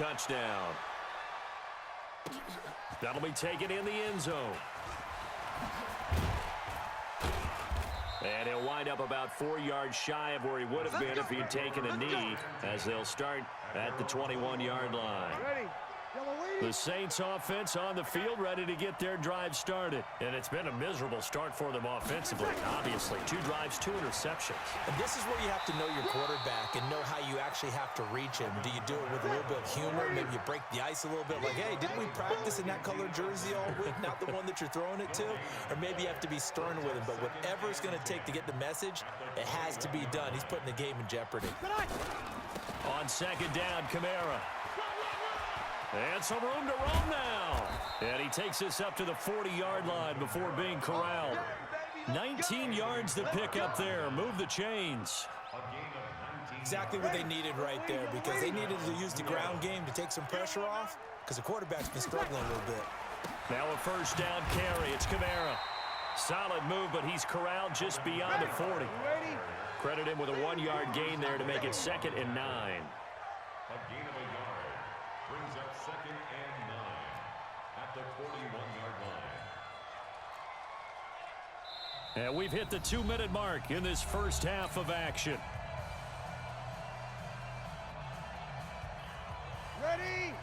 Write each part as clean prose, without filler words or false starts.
touchdown. That'll be taken in the end zone. And he'll wind up about 4 yards shy of where he would have been if he had taken a knee, as they'll start at the 21-yard line. The Saints offense on the field, ready to get their drive started. And it's been a miserable start for them offensively. Obviously, 2 drives, 2 interceptions. And this is where you have to know your quarterback and know how you actually have to reach him. Do you do it with a little bit of humor? Maybe you break the ice a little bit, like, hey, didn't we practice in that color jersey all week, not the one that you're throwing it to? Or maybe you have to be stern with him. But whatever it's going to take to get the message, it has to be done. He's putting the game in jeopardy. On second down, Kamara. And some room to roam now. And he takes this up to the 40-yard line before being corralled. 19 yards to pick up there. Move the chains. Exactly what they needed right there, because they needed to use the ground game to take some pressure off, because the quarterback's been struggling a little bit. Now a first down carry. It's Kamara. Solid move, but he's corralled just beyond the 40. Credit him with a 1-yard gain there to make it 2nd and 9. A gain of a yard brings up 2nd and 9 at the 41-yard line. And we've hit the 2-minute mark in this first half of action. Ready?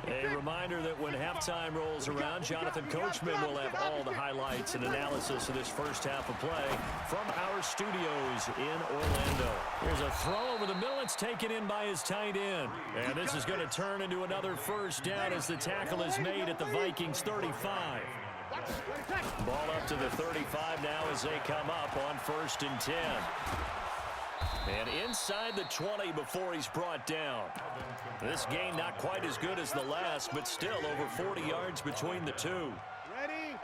95-56. A reminder that when halftime rolls around, Jonathan Coachman will have all the highlights and analysis of this first half of play from our studios in Orlando. Here's a throw over the middle. It's taken in by his tight end. And this is going to turn into another first down as the tackle is made at the Vikings 35. Ball up to the 35 now as they come up on 1st and 10. And inside the 20 before he's brought down. This game not quite as good as the last, but still over 40 yards between the two. Ready?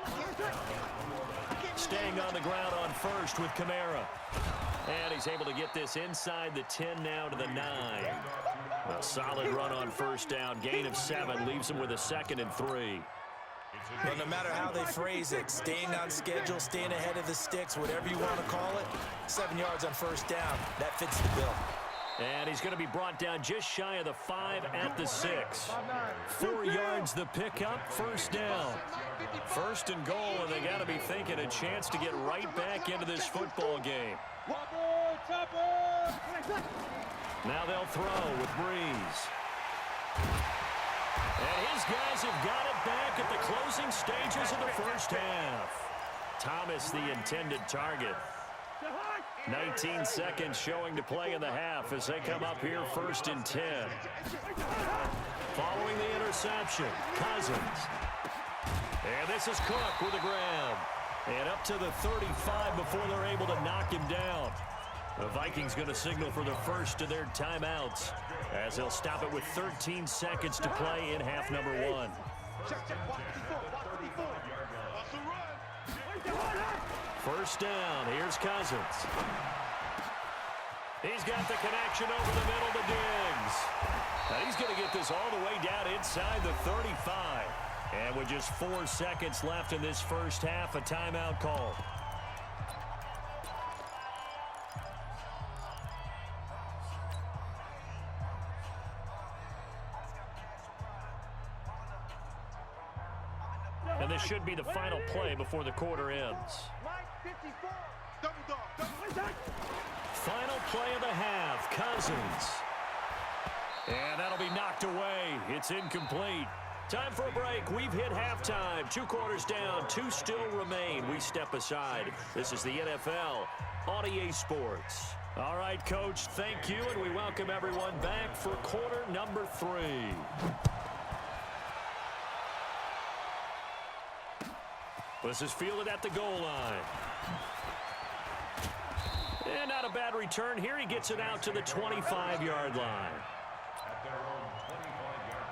5-8. Staying on the ground on 1st with Kamara. And he's able to get this inside the 10 now to the 9. A solid run on 1st down. Gain of 7 leaves him with a 2nd and 3. Well, no matter how they phrase it, staying on schedule, staying ahead of the sticks, whatever you want to call it, 7 yards on 1st down, that fits the bill. And he's going to be brought down just shy of the 5 at the 6. 4 yards the pickup, 1st down. 1st and goal, and they got to be thinking a chance to get right back into this football game. Now they'll throw with Breeze. And his guys have got it back at the closing stages of the first half. Thomas, the intended target. 19 seconds showing to play in the half as they come up here 1st and 10. Following the interception, Cousins. And this is Cook with a grab. And up to the 35 before they're able to knock him down. The Vikings going to signal for the first of their timeouts as they'll stop it with 13 seconds to play in half number 1. First down. Here's Cousins. He's got the connection over the middle to Diggs. Now he's going to get this all the way down inside the 35. And with just 4 seconds left in this first half, a timeout call. And this should be the final play before the quarter ends. Final play of the half, Cousins. And that'll be knocked away. It's incomplete. Time for a break. We've hit halftime. 2 quarters down, 2 still remain. We step aside. This is the NFL on EA Sports. All right, Coach, thank you, and we welcome everyone back for quarter number 3. This is fielded at the goal line. And not a bad return here. He gets it out to the 25-yard line. At their own 25-yard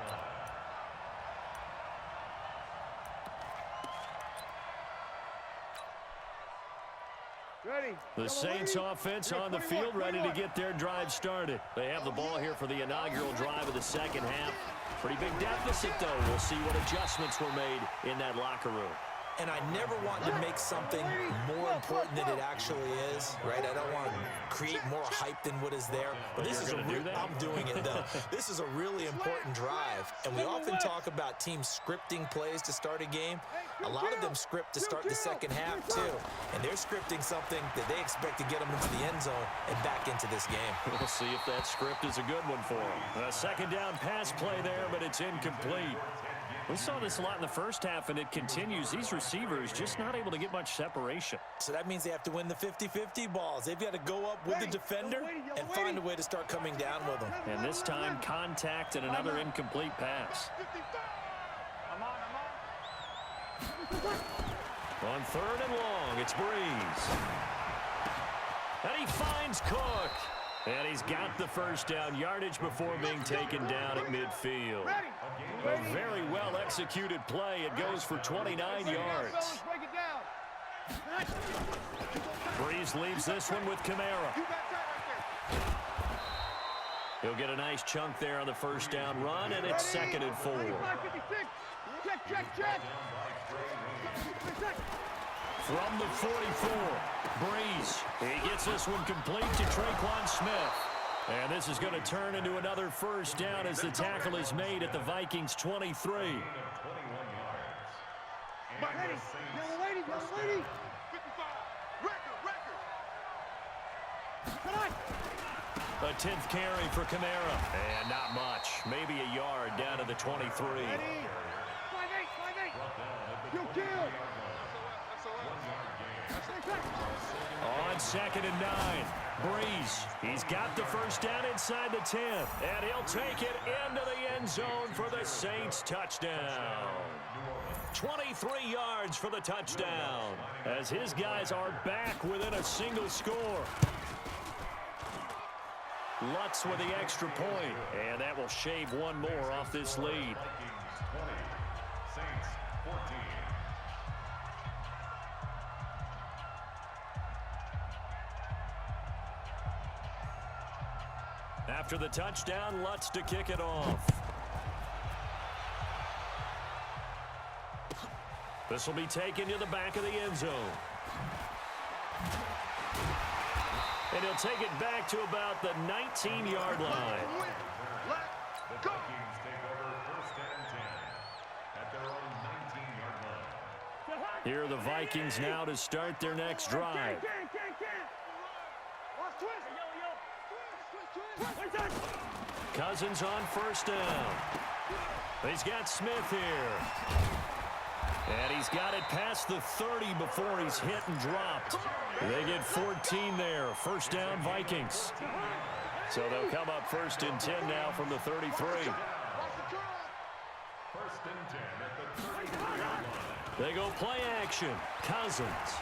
line. Ready. The Saints offense on the field, ready to get their drive started. They have the ball here for the inaugural drive of the second half. Pretty big deficit, though. We'll see what adjustments were made in that locker room. And I never want to make something more important than it actually is, right? I don't want to create more hype than what is there. But this is I'm doing it, though. This is a really important drive. And we often talk about teams scripting plays to start a game. A lot of them script to start the second half, too. And they're scripting something that they expect to get them into the end zone and back into this game. We'll see if that script is a good one for them. A second down pass play there, but it's incomplete. We saw this a lot in the first half, and it continues. These receivers just not able to get much separation. So that means they have to win the 50-50 balls. They've got to go up with the defender and find a way to start coming down with them. And this time, contact and another incomplete pass. On third and long, it's Breeze. And he finds Cook. And he's got the first down yardage before being taken down at midfield. A very well-executed play. It goes for 29 yards. Breeze leaves this one with Kamara. He'll get a nice chunk there on the first down run, and it's 2nd and 4. From the 44, Breeze. He gets this one complete to Traquan Smith. And this is going to turn into another first down as the tackle is made at the Vikings' 23. A 10th carry for Kamara. And not much. Maybe a yard down to the 23. On 2nd and 9, Breeze. He's got the first down inside the 10. And he'll take it into the end zone for the Saints touchdown. 23 yards for the touchdown as his guys are back within a single score. Lutz with the extra point, and that will shave one more off this lead. After the touchdown, Lutz to kick it off. This will be taken to the back of the end zone. And he'll take it back to about the 19-yard line. The Vikings take over 1st and 10 at their own 19-yard line. Here are the Vikings now to start their next drive. Cousins on first down. He's got Smith here. And he's got it past the 30 before he's hit and dropped. They get 14 there. First down, Vikings. So they'll come up 1st and 10 now from the 33. 1st and 10 at the 33-yard line. They go play action. Cousins.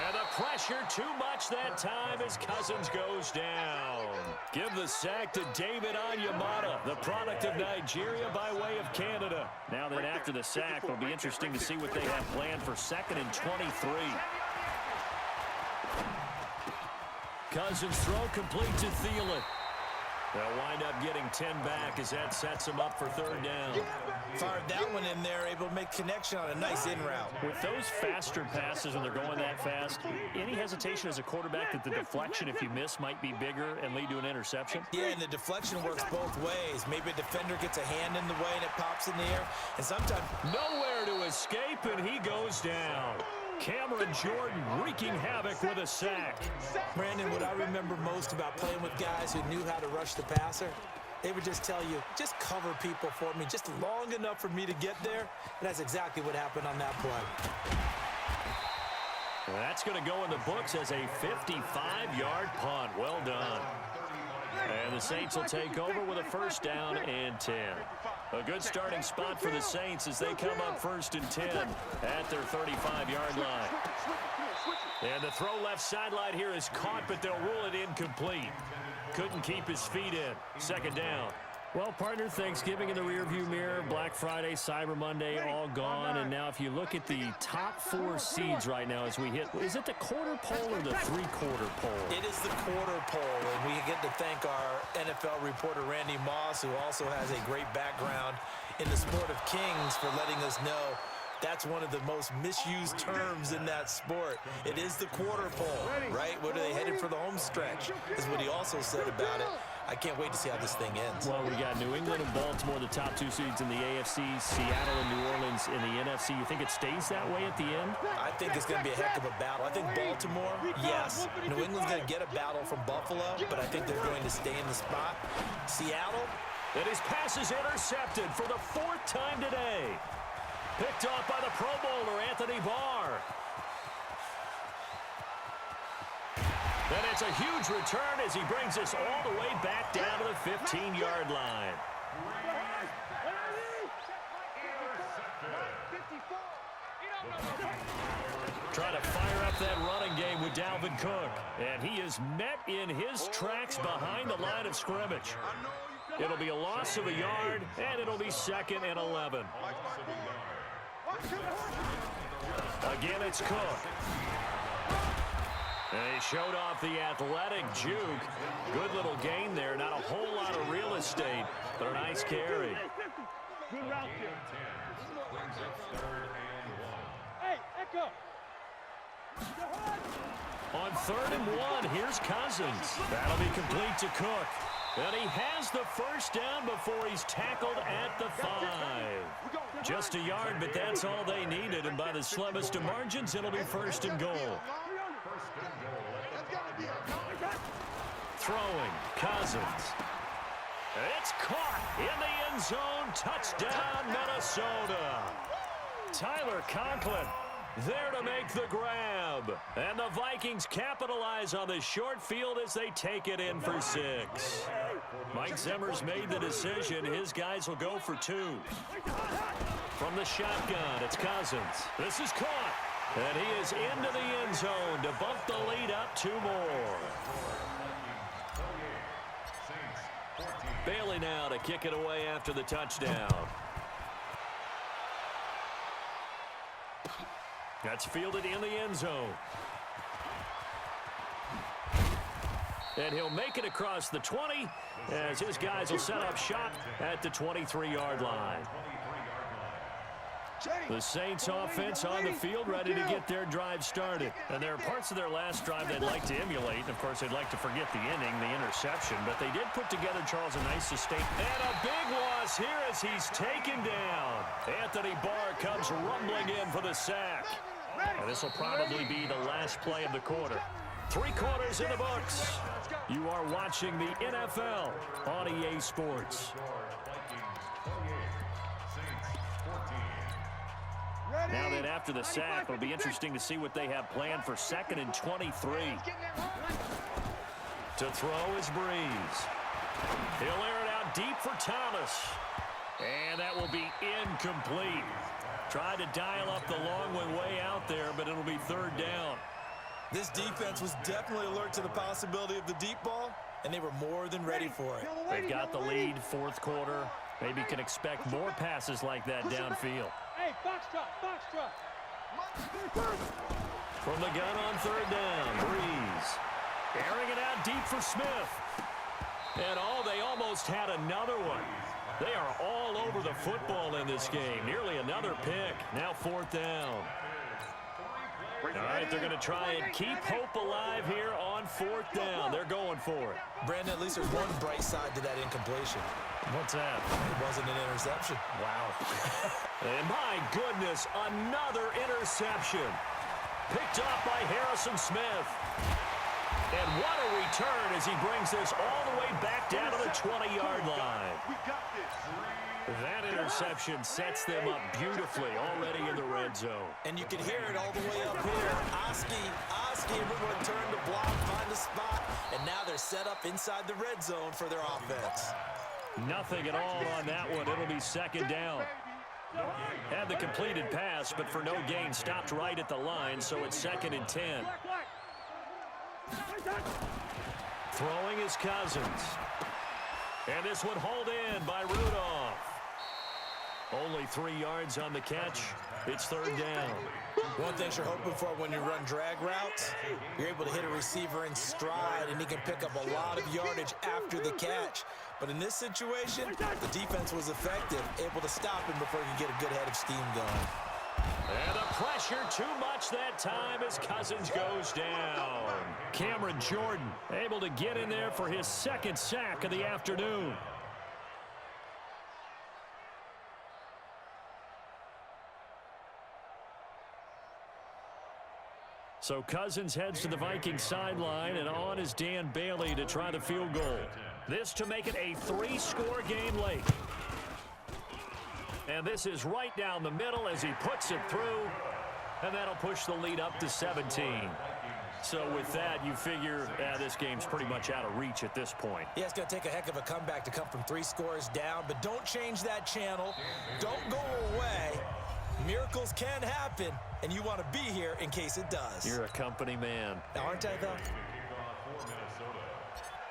And the pressure too much that time as Cousins goes down. Give the sack to David Onyemata, the product of Nigeria by way of Canada. Now then, after the sack, it'll be interesting to see what they have planned for 2nd and 23. Cousins throw complete to Thielen. They'll wind up getting 10 back as that sets them up for 3rd down. Fired that one in there, able to make connection on a nice in route. With those faster passes when they're going that fast, any hesitation as a quarterback that the deflection, if you miss, might be bigger and lead to an interception? Yeah, and the deflection works both ways. Maybe a defender gets a hand in the way and it pops in the air. And sometimes nowhere to escape, and he goes down. Cameron Jordan wreaking havoc with a sack. Brandon, what I remember most about playing with guys who knew how to rush the passer, they would just tell you, just cover people for me, just long enough for me to get there. And that's exactly what happened on that play. That's going to go in the books as a 55-yard punt. Well done. And the Saints will take over with a 1st down and 10. A good starting spot for the Saints as they come up 1st and 10 at their 35-yard line. And the throw left sideline here is caught, but they'll rule it incomplete. Couldn't keep his feet in. 2nd down. Well, partner, Thanksgiving in the rearview mirror, Black Friday, Cyber Monday, all gone. And now if you look at the top 4 seeds right now as we hit, is it the quarter pole or the three-quarter pole? It is the quarter pole, and we get to thank our NFL reporter, Randy Moss, who also has a great background in the sport of kings, for letting us know that's one of the most misused terms in that sport. It is the quarter pole, right? What are they headed for the home stretch, is what he also said about it. I can't wait to see how this thing ends. Well, we got New England and Baltimore, the top 2 seeds in the AFC, Seattle and New Orleans in the NFC. You think it stays that way at the end? I think it's going to be a heck of a battle. I think Baltimore, yes. New England's going to get a battle from Buffalo, but I think they're going to stay in the spot. Seattle. And his pass is intercepted for the 4th time today. Picked off by the Pro Bowler, Anthony Barr. And it's a huge return as he brings us all the way back down to the 15-yard line. Trying to fire up that running game with Dalvin Cook. And he is met in his tracks behind the line of scrimmage. It'll be a loss of a yard, and it'll be 2nd and 11. Again, it's Cook. And he showed off the athletic juke. Good little gain there. Not a whole lot of real estate, but a nice carry. Good route there. Hey, Echo. On 3rd and 1, here's Cousins. That'll be complete to Cook. And he has the first down before he's tackled at the 5. Just a yard, but that's all they needed. And by the slimmest of margins, it'll be 1st and goal. Throwing, Cousins. It's caught in the end zone. Touchdown, Minnesota. Tyler Conklin there to make the grab. And the Vikings capitalize on the short field as they take it in for 6. Mike Zimmer's made the decision. His guys will go for 2. From the shotgun, it's Cousins. This is caught. And he is into the end zone to bump the lead up 2 more. Bailey now to kick it away after the touchdown. That's fielded in the end zone. And he'll make it across the 20 as his guys will set up shop at the 23-yard line. The Saints offense on the field, ready to get their drive started. And there are parts of their last drive they'd like to emulate. Of course, they'd like to forget the inning, the interception. But they did put together, Charles, a nice sustain. And a big loss here as he's taken down. Anthony Barr comes rumbling in for the sack. And this will probably be the last play of the quarter. 3 quarters in the books. You are watching the NFL on EA Sports. Now that after the sack, it'll be interesting to see what they have planned for 2nd and 23. To throw is Breeze. He'll air it out deep for Thomas. And that will be incomplete. Tried to dial up the long one way out there, but it'll be 3rd down. This defense was definitely alert to the possibility of the deep ball, and they were more than ready for it. They've got the lead, 4th quarter. Maybe can expect more passes like that downfield. Hey, box truck, box truck. From the gun on 3rd down, Breeze. Airing it out deep for Smith. And they almost had another one. They are all over the football in this game. Nearly another pick. Now 4th down. All right, they're going to try and keep hope alive here on 4th down. They're going for it. Brandon, at least there's one bright side to that incompletion. What's that? It wasn't an interception. Wow. And my goodness, another interception. Picked off by Harrison Smith. And what a return as he brings this all the way back down to the 20-yard line. That interception sets them up beautifully already in the red zone. And you can hear it all the way up here. Oski, everyone turned to block, find a spot, and now they're set up inside the red zone for their offense. Nothing at all on that one. It'll be 2nd down. Had the completed pass, but for no gain, stopped right at the line, so it's 2nd and 10. Throwing is Cousins. And this one hauled in by Rudolph. Only 3 yards on the catch. It's third down. One thing you're hoping for when you run drag routes, you're able to hit a receiver in stride, and he can pick up a lot of yardage after the catch. But in this situation, the defense was effective, able to stop him before he could get a good head of steam going. And the pressure too much that time as Cousins goes down. Cameron Jordan able to get in there for his second sack of the afternoon. So Cousins heads to the Vikings sideline, and on is Dan Bailey to try the field goal. This to make it a 3-score game late. And this is right down the middle as he puts it through, and that'll push the lead up to 17. So with that, you figure this game's pretty much out of reach at this point. Yeah, it's going to take a heck of a comeback to come from 3 scores down, but don't change that channel. Don't go away. Miracles can happen, and you want to be here in case it does. You're a company man. Aren't I, though?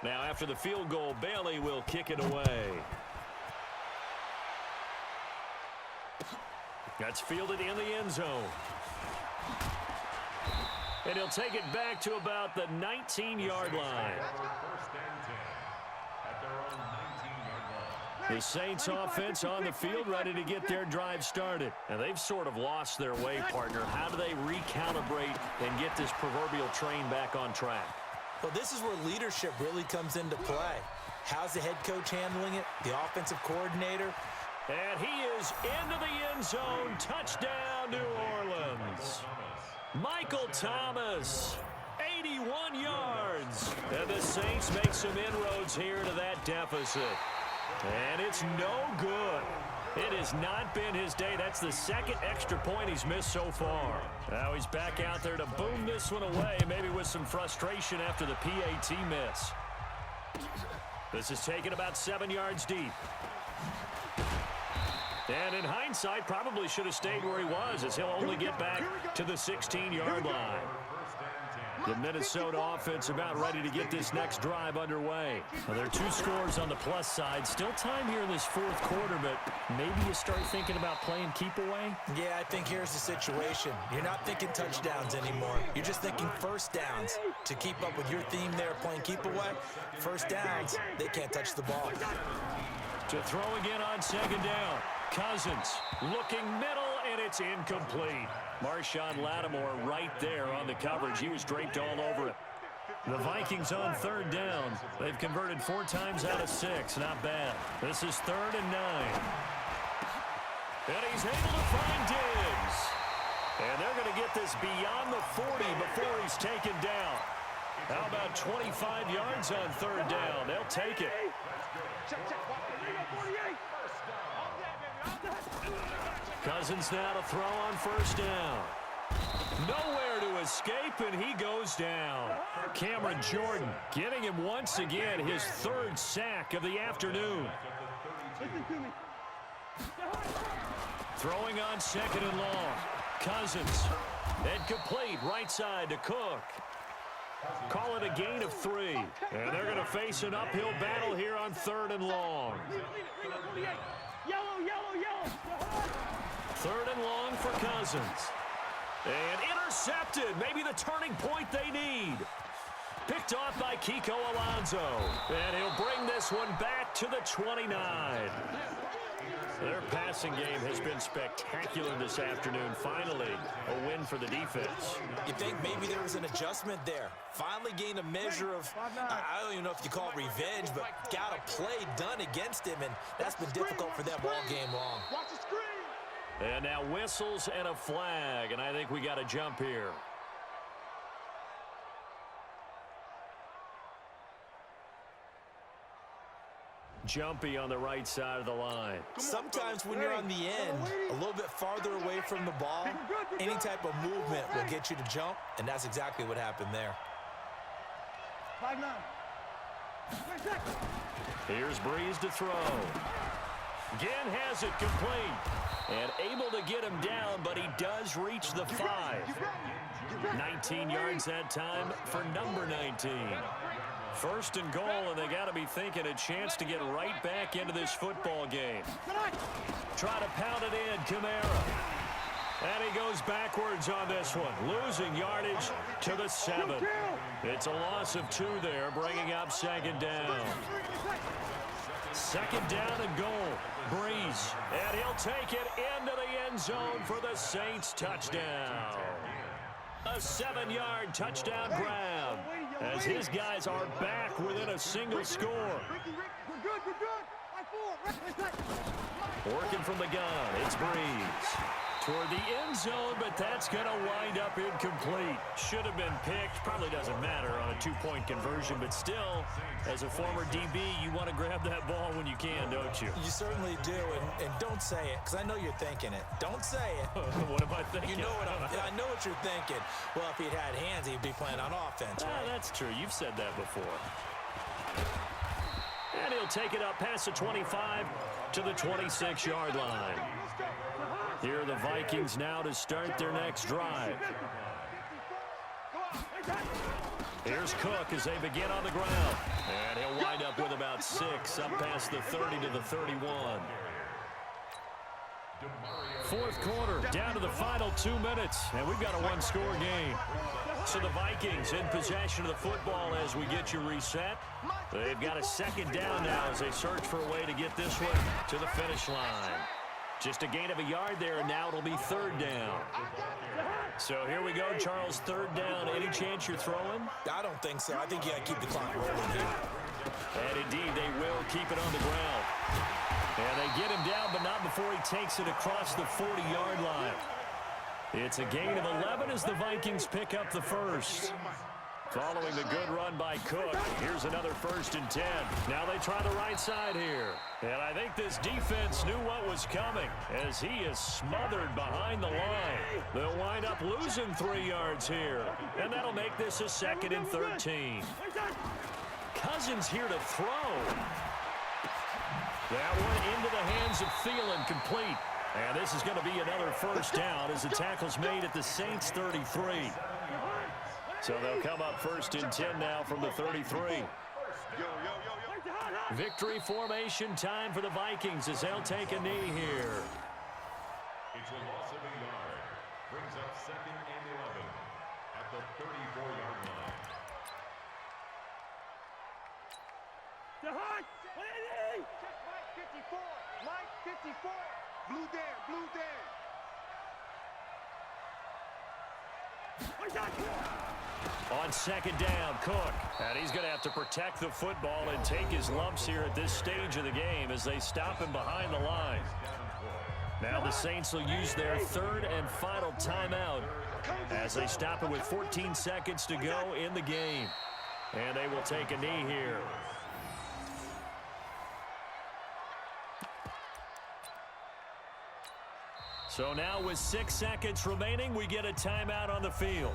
Now, after the field goal, Bailey will kick it away. That's fielded in the end zone. And he'll take it back to about the 19-yard line. The Saints offense on the field ready to get their drive started. And they've sort of lost their way, partner. How do they recalibrate and get this proverbial train back on track? Well, this is where leadership really comes into play. How's the head coach handling it? The offensive coordinator? And he is into the end zone. Touchdown, New Orleans. Michael Thomas, 81 yards. And the Saints make some inroads here to that deficit. And it's no good. It has not been his day. That's the second extra point he's missed so far. Now he's back out there to boom this one away, maybe with some frustration after the PAT miss. This is taken about 7 yards deep. And in hindsight, probably should have stayed where he was, as he'll only get back to the 16-yard line. The Minnesota offense about ready to get this next drive underway. Now, there are 2 scores on the plus side. Still time here in this fourth quarter, but maybe you start thinking about playing keep away? Yeah, I think here's the situation. You're not thinking touchdowns anymore. You're just thinking first downs. To keep up with your theme there, playing keep away, first downs, they can't touch the ball. To throw again on second down. Cousins looking middle, and it's incomplete. Marshawn Lattimore right there on the coverage. He was draped all over it. The Vikings on third down. They've converted 4 times out of 6. Not bad. This is 3rd and 9. And he's able to find Diggs. And they're going to get this beyond the 40 before he's taken down. How about 25 yards on third down? They'll take it. Cousins now to throw on first down. Nowhere to escape, and he goes down. Cameron Jordan getting him once again his 3rd sack of the afternoon. Throwing on second and long. Cousins. And complete right side to Cook. Call it a gain of 3. And they're going to face an uphill battle here on 3rd and long. Yellow. 3rd and long for Cousins. And intercepted. Maybe the turning point they need. Picked off by Kiko Alonso. And he'll bring this one back to the 29. Their passing game has been spectacular this afternoon. Finally, a win for the defense. You think maybe there was an adjustment there. Finally gained a measure of, I don't even know if you call it revenge, but got a play done against him, and that's been difficult for them all game long. Watch the screen. And now whistles and a flag, and I think we got a jump here. Jumpy on the right side of the line. Sometimes when you're on the end, a little bit farther away from the ball, any type of movement will get you to jump, and that's exactly what happened there. 5-9. Here's Breeze to throw. Again has it complete. And able to get him down, but he does reach the 5. 19 yards that time for number 19. First and goal, and they got to be thinking a chance to get right back into this football game. Try to pound it in, Kamara. And he goes backwards on this one, losing yardage to the 7. It's a loss of 2 there, bringing up second down. Second down and goal. Breeze, and he'll take it into the end zone for the Saints touchdown. A 7-yard touchdown grab as his guys are back within a single score. Working from the gun, it's Breeze. Toward the end zone, but that's going to wind up incomplete. Should have been picked. Probably doesn't matter on a 2-point conversion, but still, as a former DB, you want to grab that ball when you can, don't you? You certainly do, and don't say it, because I know you're thinking it. Don't say it. What am I thinking? You know what I know what you're thinking. Well, if he'd had hands, he'd be playing on offense, right? That's true. You've said that before. And he'll take it up past the 25 to the 26-yard line. Here are the Vikings now to start their next drive. Here's Cook as they begin on the ground. And he'll wind up with about 6 up past the 30 to the 31. Fourth quarter, down to the final 2 minutes, and we've got a 1-score game. So the Vikings in possession of the football as we get you reset. They've got a second down now as they search for a way to get this one to the finish line. Just a gain of a yard there, and now it'll be third down. So here we go, Charles, third down. Any chance you're throwing? I don't think so. I think you got to keep the clock rolling here. And indeed, they will keep it on the ground. And they get him down, but not before he takes it across the 40-yard line. It's a gain of 11 as the Vikings pick up the first. Following the good run by Cook, here's another 1st and 10. Now they try the right side here. And I think this defense knew what was coming as he is smothered behind the line. They'll wind up losing 3 yards here. And that'll make this a 2nd and 13. Cousins here to throw. That one into the hands of Thielen, complete. And this is going to be another 1st down as the tackle's made at the Saints' 33. So they'll come up 1st and 10 now from the 33. Victory formation time for the Vikings as they'll take a knee here. It's a loss of a yard. Brings up 2nd and 11 at the 34-yard line. Mike 54. Mike 54. Blue Dan. Blue Dan. On second down, Cook. And he's going to have to protect the football and take his lumps here at this stage of the game as they stop him behind the line. Now the Saints will use their 3rd and final timeout as they stop it with 14 seconds to go in the game. And they will take a knee here. So now with 6 seconds remaining, we get a timeout on the field.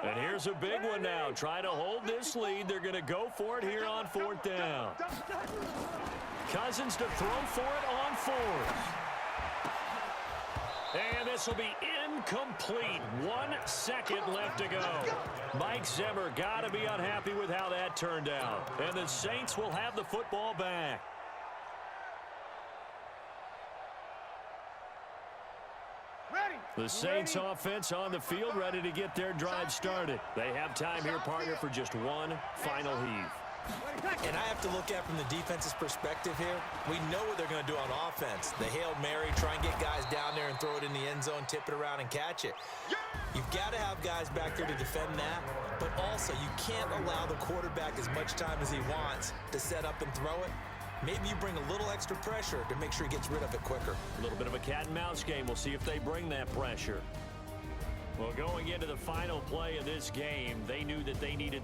And here's a big one now. Trying to hold this lead. They're going to go for it here on 4th down. Cousins to throw for it on 4th. And this will be incomplete. 1 second left to go. Mike Zimmer got to be unhappy with how that turned out. And the Saints will have the football back. The Saints offense on the field, ready to get their drive started. They have time here, partner, for just one final heave. And I have to look at from the defense's perspective here. We know what they're going to do on offense. The Hail Mary, try and get guys down there and throw it in the end zone, tip it around and catch it. You've got to have guys back there to defend that, but also you can't allow the quarterback as much time as he wants to set up and throw it. Maybe you bring a little extra pressure to make sure he gets rid of it quicker. A little bit of a cat and mouse game. We'll see if they bring that pressure. Well, going into the final play of this game, they knew that they needed